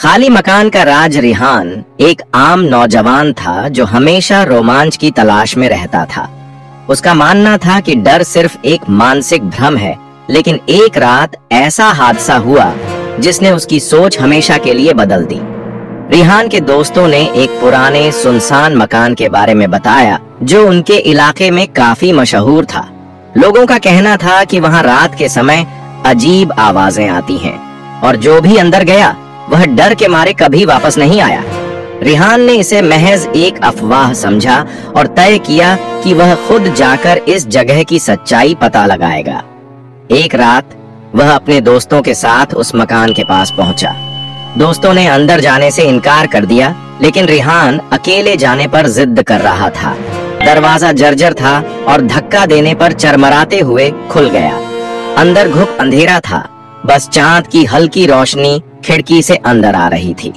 खाली मकान का राज रिहान एक आम नौजवान था जो हमेशा रोमांच की तलाश में रहता था। उसका मानना था कि डर सिर्फ एक मानसिक भ्रम है, लेकिन एक रात ऐसा हादसा हुआ जिसने उसकी सोच हमेशा के लिए बदल दी। रिहान के दोस्तों ने एक पुराने सुनसान मकान के बारे में बताया जो उनके इलाके में काफी मशहूर था। लोगों का कहना था कि वहां रात के समय अजीब आवाजें आती हैं और जो भी अंदर गया वह डर के मारे कभी वापस नहीं आया। रिहान ने इसे महज एक अफवाह समझा और तय किया कि वह खुद जाकर इस जगह की सच्चाई पता लगाएगा। एक रात वह अपने दोस्तों के साथ उस मकान के पास पहुंचा। दोस्तों ने अंदर जाने से इनकार कर दिया, लेकिन रिहान अकेले जाने पर जिद कर रहा था। दरवाजा जर्जर था और धक्का देने पर चरमराते हुए खुल गया। अंदर घुप अंधेरा था, बस चांद की हल्की रोशनी खिड़की से अंदर आ रही थी।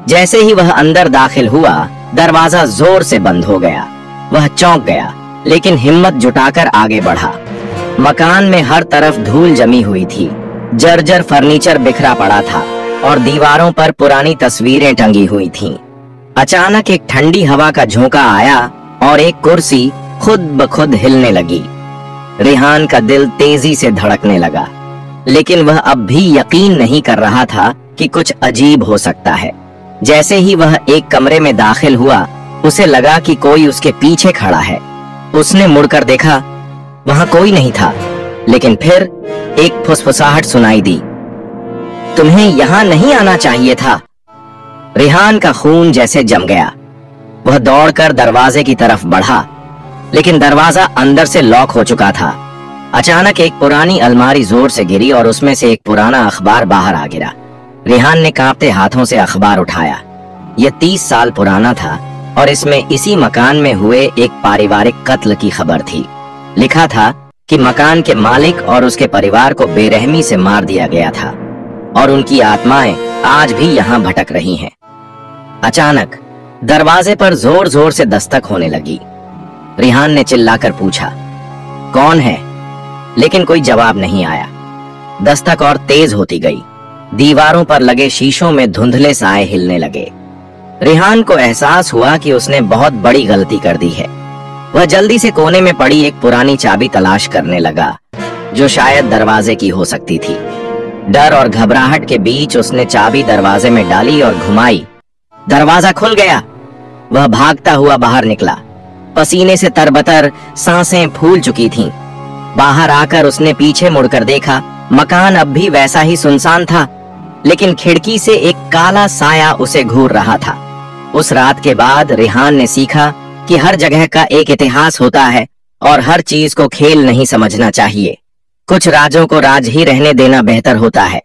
जैसे ही वह अंदर दाखिल हुआ, दरवाजा जोर से बंद हो गया। वह चौंक गया, लेकिन हिम्मत जुटाकर आगे बढ़ा। मकान में हर तरफ धूल जमी हुई थी, जर्जर फर्नीचर बिखरा पड़ा था और दीवारों पर पुरानी तस्वीरें टंगी हुई थीं। अचानक एक ठंडी हवा का झोंका आया और एक कुर्सी खुद ब खुद हिलने लगी। रिहान का दिल तेजी से धड़कने लगा, लेकिन वह अब भी यकीन नहीं कर रहा था कि कुछ अजीब हो सकता है। जैसे ही वह एक कमरे में दाखिल हुआ, उसे लगा कि कोई उसके पीछे खड़ा है। उसने मुड़कर देखा, वहां कोई नहीं था, लेकिन फिर एक फुसफुसाहट सुनाई दी, तुम्हें यहां नहीं आना चाहिए था। रिहान का खून जैसे जम गया। वह दौड़कर दरवाजे की तरफ बढ़ा, लेकिन दरवाजा अंदर से लॉक हो चुका था। अचानक एक पुरानी अलमारी जोर से गिरी और उसमें से एक पुराना अखबार बाहर आ गिरा। रिहान ने कांपते हाथों से अखबार उठाया। यह 30 साल पुराना था और इसमें इसी मकान में हुए एक पारिवारिक कत्ल की खबर थी। लिखा था कि मकान के मालिक और उसके परिवार को बेरहमी से मार दिया गया था और उनकी आत्माएं आज भी यहाँ भटक रही हैं। अचानक दरवाजे पर जोर जोर से दस्तक होने लगी। रिहान ने चिल्लाकर पूछा, कौन है? लेकिन कोई जवाब नहीं आया। दस्तक और तेज होती गई। दीवारों पर लगे शीशों में धुंधले साए हिलने लगे। रिहान को एहसास हुआ कि उसने बहुत बड़ी गलती कर दी है। वह जल्दी से कोने में पड़ी एक पुरानी चाबी तलाश करने लगा, जो शायद दरवाजे की हो सकती थी। डर और घबराहट के बीच उसने चाबी दरवाजे में डाली और घुमाई। दरवाजा खुल गया। वह भागता हुआ बाहर निकला। पसीने से तरबतर, सांसें फूल चुकी थीं। बाहर आकर उसने पीछे मुड़कर देखा। मकान अब भी वैसा ही सुनसान था, लेकिन खिड़की से एक काला साया उसे घूर रहा था। उस रात के बाद रिहान ने सीखा कि हर जगह का एक इतिहास होता है और हर चीज को खेल नहीं समझना चाहिए। कुछ राजों को राज ही रहने देना बेहतर होता है।